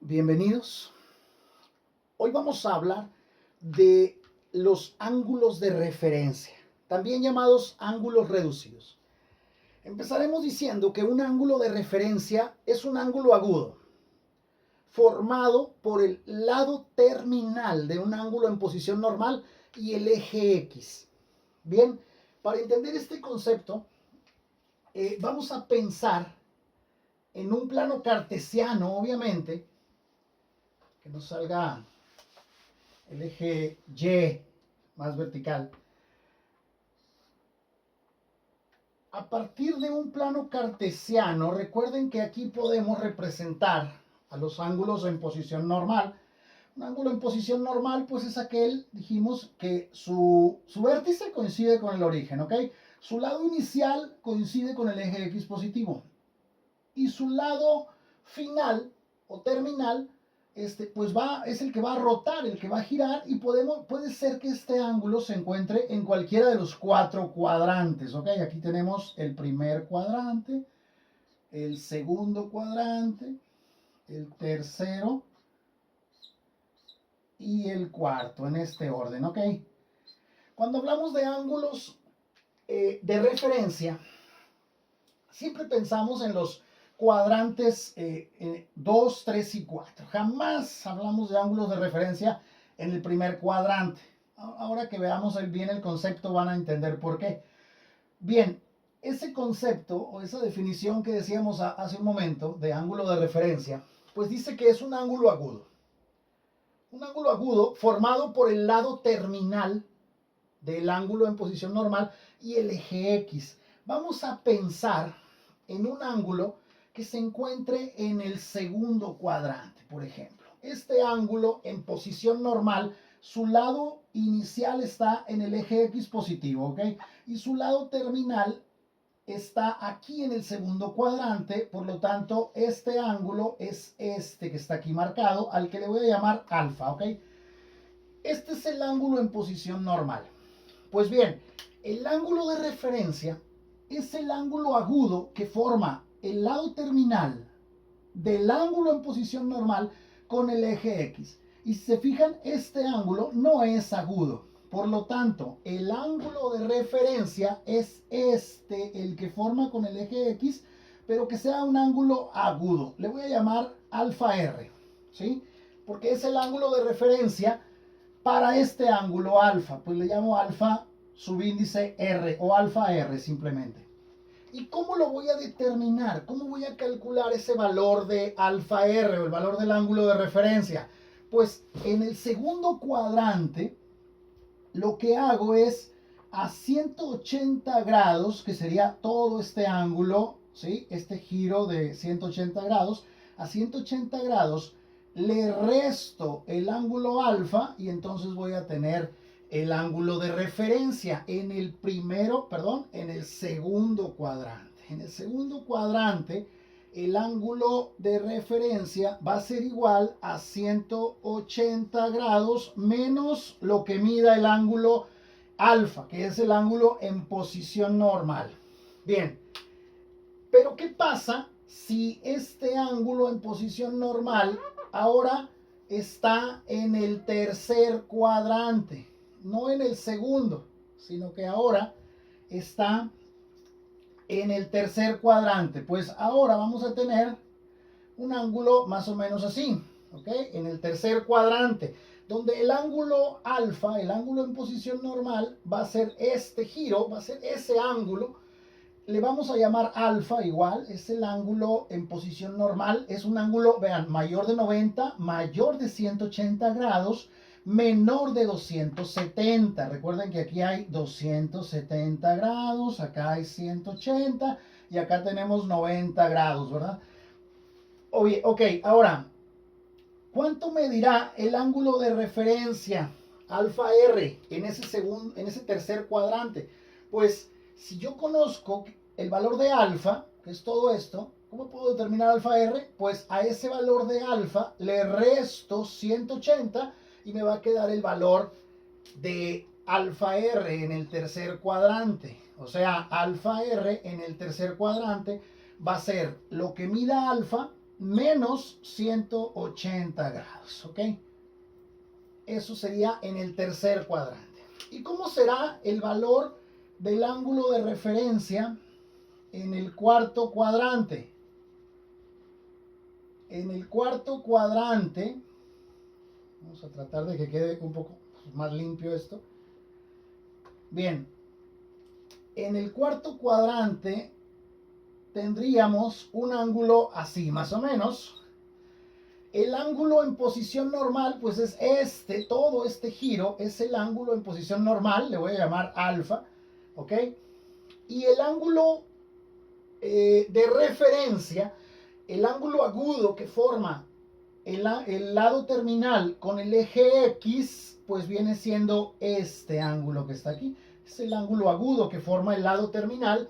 Bienvenidos. Hoy vamos a hablar de los ángulos de referencia, también llamados ángulos reducidos. Empezaremos diciendo que un ángulo de referencia es un ángulo agudo, formado por el lado terminal de un ángulo en posición normal y el eje X. Bien, para entender este concepto, vamos a pensar en un plano cartesiano, obviamente, que nos salga el eje Y más vertical. A partir de un plano cartesiano, recuerden que aquí podemos representar a los ángulos en posición normal. Un ángulo en posición normal, pues es aquel, dijimos, que su vértice coincide con el origen, ¿ok? Su lado inicial coincide con el eje X positivo. Y su lado final o terminal pues es el que va a rotar, el que va a girar, y puede ser que este ángulo se encuentre en cualquiera de los 4 cuadrantes, ¿ok? Aquí tenemos el primer cuadrante, el segundo cuadrante, el tercero y el cuarto, en este orden, ¿ok? Cuando hablamos de ángulos de referencia, siempre pensamos en los cuadrantes 2, 3 y 4. Jamás hablamos de ángulos de referencia en el primer cuadrante. Ahora que veamos bien el concepto van a entender por qué. Bien, ese concepto o esa definición que decíamos hace un momento de ángulo de referencia, pues dice que es un ángulo agudo. Un ángulo agudo formado por el lado terminal del ángulo en posición normal y el eje X. Vamos a pensar en un ángulo que se encuentre en el segundo cuadrante, por ejemplo. Este ángulo en posición normal, su lado inicial está en el eje X positivo, ¿ok? Y su lado terminal está aquí en el segundo cuadrante, por lo tanto, este ángulo es este que está aquí marcado, al que le voy a llamar alfa, ¿ok? Este es el ángulo en posición normal. Pues bien, el ángulo de referencia es el ángulo agudo que forma el lado terminal del ángulo en posición normal con el eje X. Y si se fijan, este ángulo no es agudo. Por lo tanto, el ángulo de referencia es el que forma con el eje X, pero que sea un ángulo agudo. Le voy a llamar alfa R, ¿sí? Porque es el ángulo de referencia para este ángulo alfa. Pues le llamo alfa subíndice R o alfa R simplemente. ¿Y cómo lo voy a determinar? ¿Cómo voy a calcular ese valor de alfa R o el valor del ángulo de referencia? Pues en el segundo cuadrante lo que hago es a 180 grados, que sería todo este ángulo, ¿sí? Este giro de 180 grados, a 180 grados le resto el ángulo alfa y entonces voy a tener el ángulo de referencia en el segundo cuadrante. En el segundo cuadrante, el ángulo de referencia va a ser igual a 180 grados menos lo que mida el ángulo alfa, que es el ángulo en posición normal. Bien, pero ¿qué pasa si este ángulo en posición normal ahora está en el tercer cuadrante? No en el segundo, sino que ahora está en el tercer cuadrante. Pues ahora vamos a tener un ángulo más o menos así, ¿ok? En el tercer cuadrante, donde el ángulo alfa, el ángulo en posición normal, va a ser este giro, va a ser ese ángulo. Le vamos a llamar alfa igual, es el ángulo en posición normal, es un ángulo, vean, mayor de 90, mayor de 180 grados, menor de 270. Recuerden que aquí hay 270 grados, acá hay 180 y acá tenemos 90 grados, ¿verdad? Oye, ok, ahora, ¿cuánto medirá el ángulo de referencia alfa R en ese tercer cuadrante? Pues si yo conozco el valor de alfa, que es todo esto, ¿cómo puedo determinar alfa R? Pues a ese valor de alfa le resto 180 y me va a quedar el valor de alfa R en el tercer cuadrante. O sea, alfa R en el tercer cuadrante va a ser lo que mida alfa menos 180 grados, ¿ok? Eso sería en el tercer cuadrante. ¿Y cómo será el valor del ángulo de referencia en el cuarto cuadrante? En el cuarto cuadrante, vamos a tratar de que quede un poco más limpio esto. Bien, en el cuarto cuadrante tendríamos un ángulo así, más o menos. El ángulo en posición normal, pues es este, todo este giro es el ángulo en posición normal, le voy a llamar alfa, ¿ok? Y el ángulo de referencia, el ángulo agudo que forma el lado terminal con el eje X, pues viene siendo este ángulo que está aquí. Es el ángulo agudo que forma el lado terminal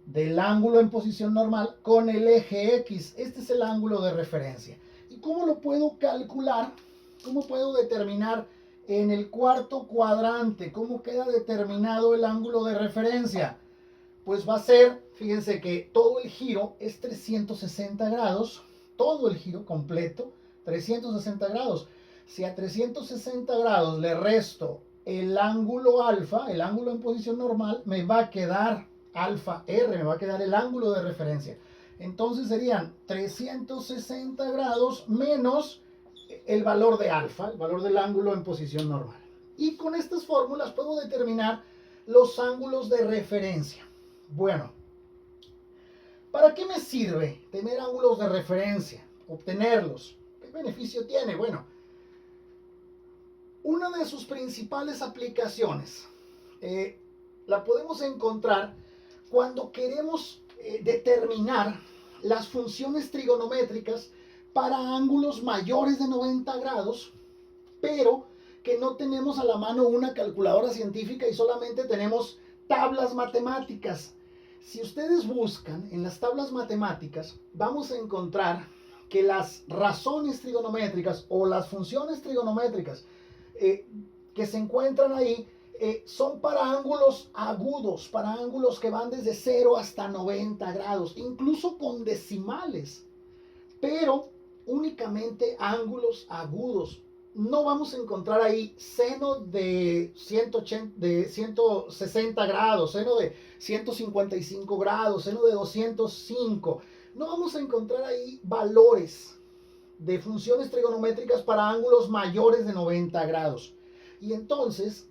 del ángulo en posición normal con el eje X. Este es el ángulo de referencia. ¿Y cómo lo puedo calcular? ¿Cómo puedo determinar en el cuarto cuadrante? ¿Cómo queda determinado el ángulo de referencia? Pues va a ser, fíjense que todo el giro es 360 grados, todo el giro completo, 360 grados. Si a 360 grados le resto el ángulo alfa, el ángulo en posición normal, me va a quedar alfa R, me va a quedar el ángulo de referencia. Entonces serían 360 grados menos el valor de alfa, el valor del ángulo en posición normal. Y con estas fórmulas puedo determinar los ángulos de referencia. Bueno, ¿para qué me sirve tener ángulos de referencia? Obtenerlos. ¿Qué beneficio tiene? Bueno, una de sus principales aplicaciones la podemos encontrar cuando queremos determinar las funciones trigonométricas para ángulos mayores de 90 grados, pero que no tenemos a la mano una calculadora científica y solamente tenemos tablas matemáticas. Si ustedes buscan en las tablas matemáticas, vamos a encontrar que las razones trigonométricas o las funciones trigonométricas que se encuentran ahí son para ángulos agudos, para ángulos que van desde 0 hasta 90 grados, incluso con decimales, pero únicamente ángulos agudos. No vamos a encontrar ahí seno de 160 grados, seno de 155 grados, seno de 205. No vamos a encontrar ahí valores de funciones trigonométricas para ángulos mayores de 90 grados. Y entonces,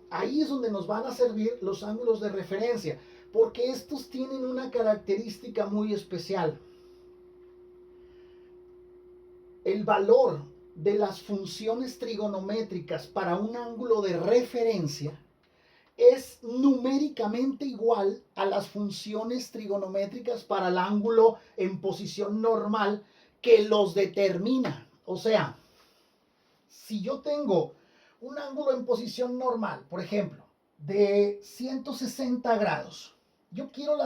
ahí es donde nos van a servir los ángulos de referencia, porque estos tienen una característica muy especial. El valor de las funciones trigonométricas para un ángulo de referencia es numéricamente igual a las funciones trigonométricas para el ángulo en posición normal que los determina. O sea, si yo tengo un ángulo en posición normal, por ejemplo, de 160 grados, yo quiero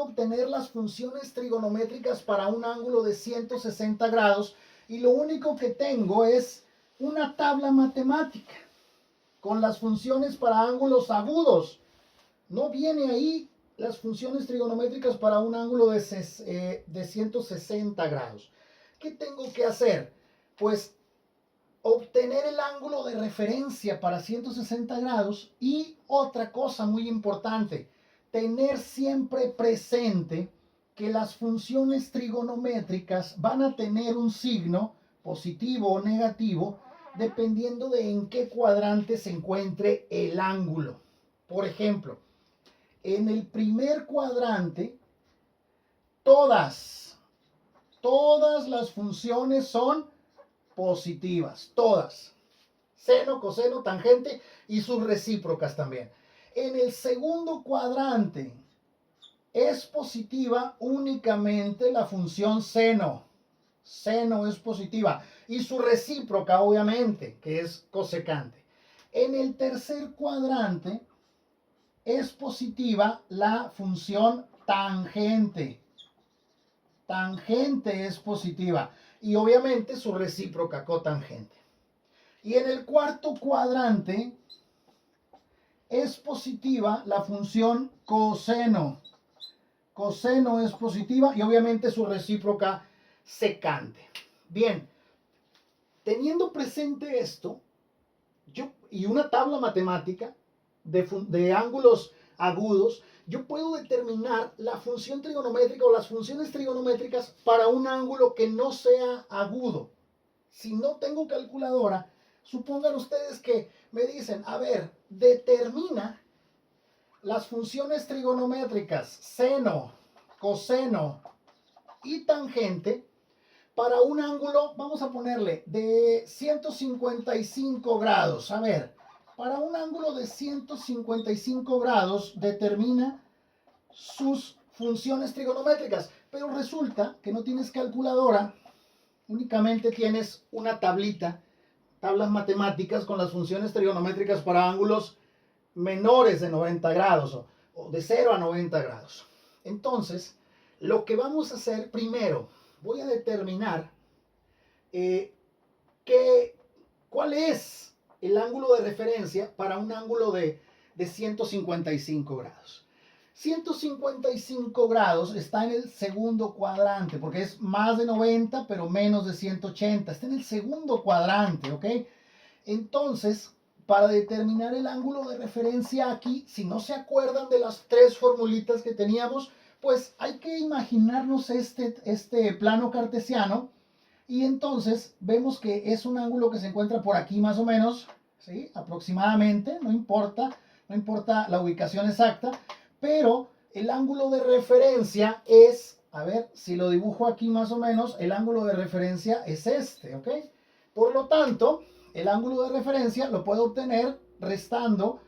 obtener las funciones trigonométricas para un ángulo de 160 grados y lo único que tengo es una tabla matemática con las funciones para ángulos agudos. No viene ahí las funciones trigonométricas para un ángulo de 160 grados. ¿Qué tengo que hacer? Pues obtener el ángulo de referencia para 160 grados y otra cosa muy importante, tener siempre presente que las funciones trigonométricas van a tener un signo positivo o negativo dependiendo de en qué cuadrante se encuentre el ángulo. Por ejemplo, en el primer cuadrante, todas las funciones son positivas, todas. Seno, coseno, tangente y sus recíprocas también. En el segundo cuadrante es positiva únicamente la función seno. Seno es positiva. Y su recíproca, obviamente, que es cosecante. En el tercer cuadrante es positiva la función tangente. Tangente es positiva. Y obviamente su recíproca, cotangente. Y en el cuarto cuadrante es positiva la función coseno. Coseno es positiva y obviamente su recíproca secante. Bien, teniendo presente esto, y una tabla matemática de ángulos agudos, yo puedo determinar la función trigonométrica o las funciones trigonométricas para un ángulo que no sea agudo. Si no tengo calculadora, supongan ustedes que me dicen, a ver, determina las funciones trigonométricas seno, coseno y tangente para un ángulo, vamos a ponerle, de 155 grados. A ver, para un ángulo de 155 grados determina sus funciones trigonométricas. Pero resulta que no tienes calculadora, únicamente tienes una tablita, tablas matemáticas con las funciones trigonométricas para ángulos menores de 90 grados o de 0 a 90 grados. Entonces, lo que vamos a hacer primero, voy a determinar cuál es el ángulo de referencia para un ángulo de 155 grados. 155 grados está en el segundo cuadrante, porque es más de 90, pero menos de 180. Está en el segundo cuadrante, ¿ok? Entonces, para determinar el ángulo de referencia aquí, si no se acuerdan de las tres formulitas que teníamos, pues hay que imaginarnos este plano cartesiano y entonces vemos que es un ángulo que se encuentra por aquí más o menos, ¿sí? Aproximadamente, no importa la ubicación exacta, pero el ángulo de referencia es, a ver, si lo dibujo aquí más o menos, el ángulo de referencia es este, ¿ok? Por lo tanto, el ángulo de referencia lo puedo obtener restando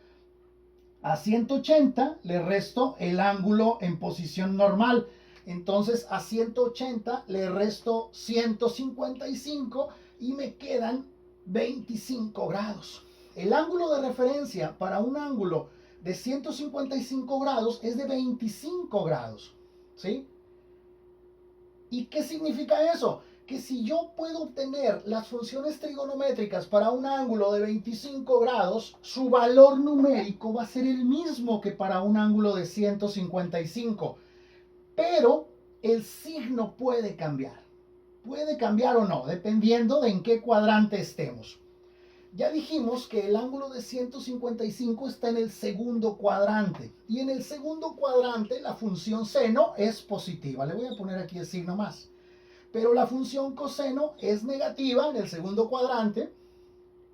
a 180, le resto el ángulo en posición normal. Entonces a 180 le resto 155 y me quedan 25 grados. El ángulo de referencia para un ángulo de 155 grados es de 25 grados, ¿sí? ¿Y qué significa eso? Que si yo puedo obtener las funciones trigonométricas para un ángulo de 25 grados, su valor numérico va a ser el mismo que para un ángulo de 155. Pero el signo puede cambiar. Puede cambiar o no, dependiendo de en qué cuadrante estemos. Ya dijimos que el ángulo de 155 está en el segundo cuadrante. Y en el segundo cuadrante la función seno es positiva. Le voy a poner aquí el signo más. Pero la función coseno es negativa en el segundo cuadrante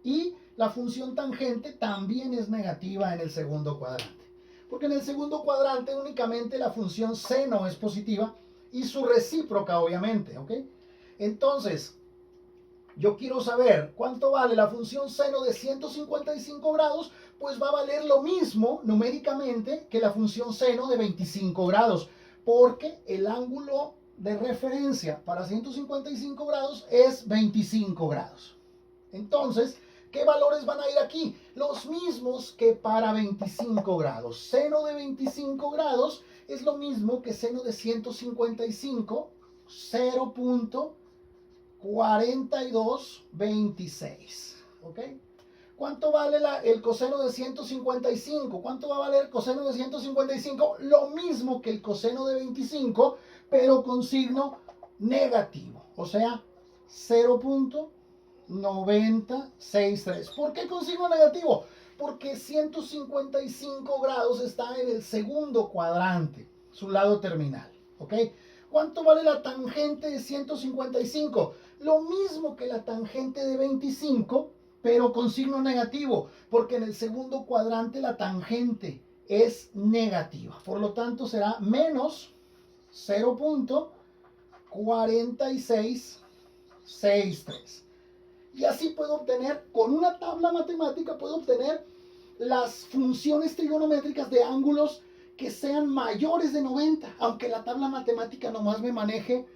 y la función tangente también es negativa en el segundo cuadrante. Porque en el segundo cuadrante únicamente la función seno es positiva y su recíproca obviamente, ¿ok? Entonces, yo quiero saber cuánto vale la función seno de 155 grados, pues va a valer lo mismo numéricamente que la función seno de 25 grados, porque el ángulo de referencia para 155 grados es 25 grados. Entonces, ¿qué valores van a ir aquí? Los mismos que para 25 grados. Seno de 25 grados es lo mismo que seno de 155, 0.4226. ¿Ok? ¿Cuánto vale el coseno de 155? ¿Cuánto va a valer el coseno de 155? Lo mismo que el coseno de 25, pero con signo negativo. O sea, 0.9063. ¿Por qué con signo negativo? Porque 155 grados está en el segundo cuadrante, su lado terminal. ¿Ok? ¿Cuánto vale la tangente de 155? Lo mismo que la tangente de 25, pero con signo negativo, porque en el segundo cuadrante la tangente es negativa. Por lo tanto, será menos 0.4663. Y así puedo obtener, con una tabla matemática, puedo obtener las funciones trigonométricas de ángulos que sean mayores de 90, aunque la tabla matemática nomás me maneje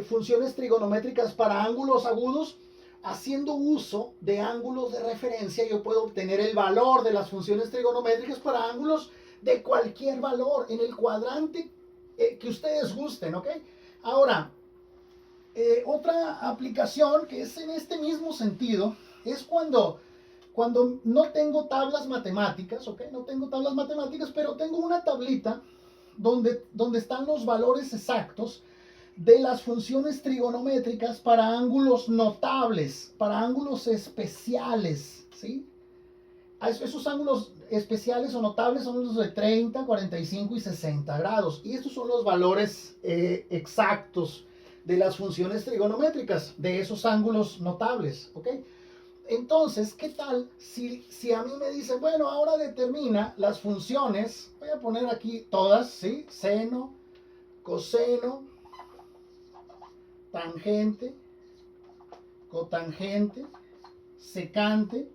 funciones trigonométricas para ángulos agudos. Haciendo uso de ángulos de referencia, yo puedo obtener el valor de las funciones trigonométricas para ángulos de cualquier valor en el cuadrante que ustedes gusten, ¿ok? Ahora, otra aplicación que es en este mismo sentido es cuando no tengo tablas matemáticas, ¿ok? No tengo tablas matemáticas, pero tengo una tablita donde están los valores exactos de las funciones trigonométricas para ángulos notables, para ángulos especiales, ¿sí? Esos ángulos especiales o notables son los de 30, 45 y 60 grados. Y estos son los valores exactos de las funciones trigonométricas, de esos ángulos notables, ¿ok? Entonces, ¿qué tal si a mí me dicen, bueno, ahora determina las funciones, voy a poner aquí todas, ¿sí? Seno, coseno, tangente, cotangente, secante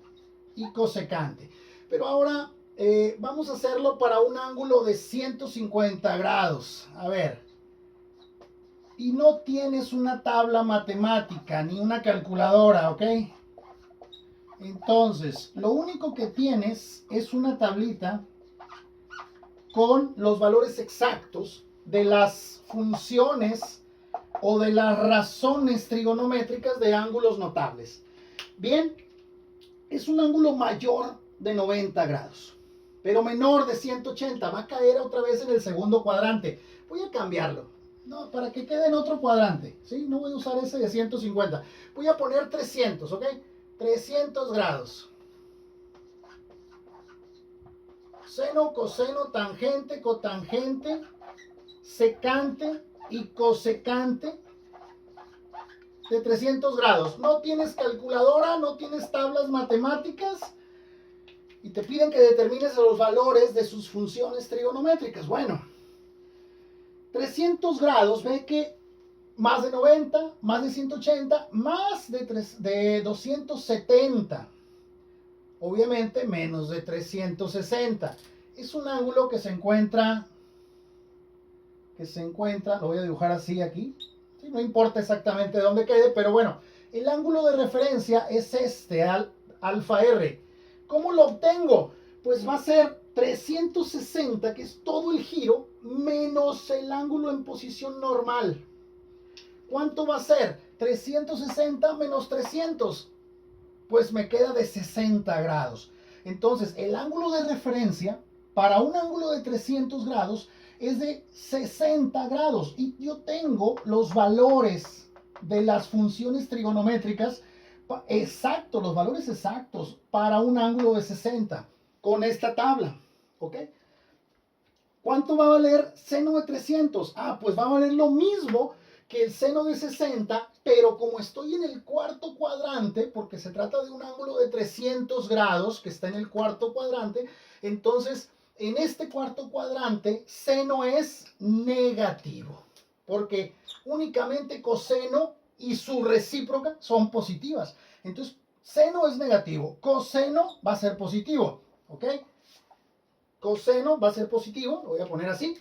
y cosecante. Pero ahora vamos a hacerlo para un ángulo de 150 grados. A ver. Y no tienes una tabla matemática ni una calculadora, ¿ok? Entonces, lo único que tienes es una tablita con los valores exactos de las funciones o de las razones trigonométricas de ángulos notables. Bien, es un ángulo mayor de 90 grados, pero menor de 180. Va a caer otra vez en el segundo cuadrante. Voy a cambiarlo, no, para que quede en otro cuadrante, ¿sí? No voy a usar ese de 150. Voy a poner 300, ¿ok? 300 grados. Seno, coseno, tangente, cotangente, secante y cosecante de 300 grados. No tienes calculadora, no tienes tablas matemáticas y te piden que determines los valores de sus funciones trigonométricas. Bueno, 300 grados, ve que más de 90, más de 180, más de 270. Obviamente menos de 360. Es un ángulo que se encuentra, lo voy a dibujar así aquí. ¿Sí? No importa exactamente dónde quede, pero bueno, el ángulo de referencia es este, alfa R. ¿Cómo lo obtengo? Pues va a ser 360, que es todo el giro, menos el ángulo en posición normal. ¿Cuánto va a ser? 360 menos 300. Pues me queda de 60 grados. Entonces, el ángulo de referencia para un ángulo de 300 grados es de 60 grados. Y yo tengo los valores de las funciones trigonométricas exactos, los valores exactos para un ángulo de 60 con esta tabla. ¿Ok? ¿Cuánto va a valer seno de 300? Ah, pues va a valer lo mismo que el seno de 60, pero como estoy en el cuarto cuadrante, porque se trata de un ángulo de 300 grados que está en el cuarto cuadrante, entonces en este cuarto cuadrante seno es negativo, porque únicamente coseno y su recíproca son positivas. Entonces seno es negativo, coseno va a ser positivo, ¿ok? Coseno va a ser positivo, lo voy a poner así.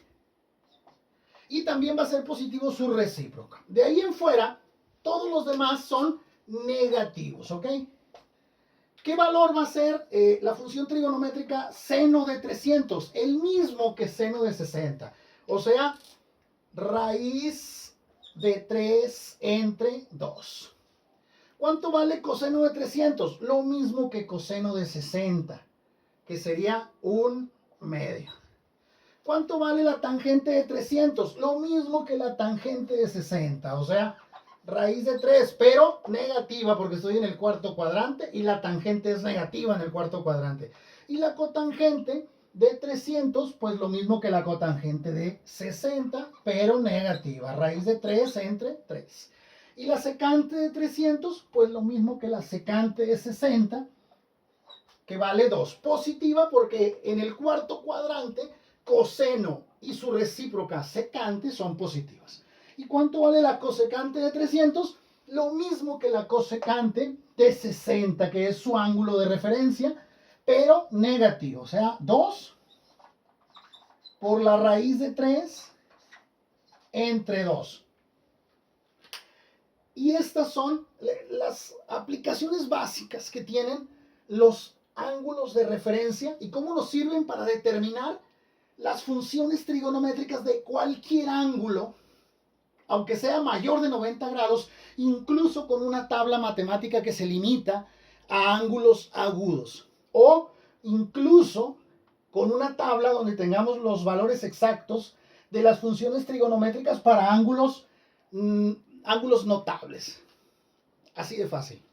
Y también va a ser positivo su recíproca. De ahí en fuera, todos los demás son negativos, ¿ok? ¿Qué valor va a ser la función trigonométrica seno de 300? El mismo que seno de 60. O sea, raíz de 3 entre 2. ¿Cuánto vale coseno de 300? Lo mismo que coseno de 60, que sería un medio. ¿Cuánto vale la tangente de 300? Lo mismo que la tangente de 60, o sea, raíz de 3, pero negativa porque estoy en el cuarto cuadrante y la tangente es negativa en el cuarto cuadrante. Y la cotangente de 300, pues lo mismo que la cotangente de 60, pero negativa, raíz de 3 entre 3. Y la secante de 300, pues lo mismo que la secante de 60, que vale 2. Positiva porque en el cuarto cuadrante coseno y su recíproca secante son positivas. ¿Y cuánto vale la cosecante de 300? Lo mismo que la cosecante de 60, que es su ángulo de referencia, pero negativo. O sea, 2 por la raíz de 3 entre 2. Y estas son las aplicaciones básicas que tienen los ángulos de referencia y cómo nos sirven para determinar las funciones trigonométricas de cualquier ángulo, aunque sea mayor de 90 grados, incluso con una tabla matemática que se limita a ángulos agudos, o incluso con una tabla donde tengamos los valores exactos de las funciones trigonométricas para ángulos ángulos notables. Así de fácil.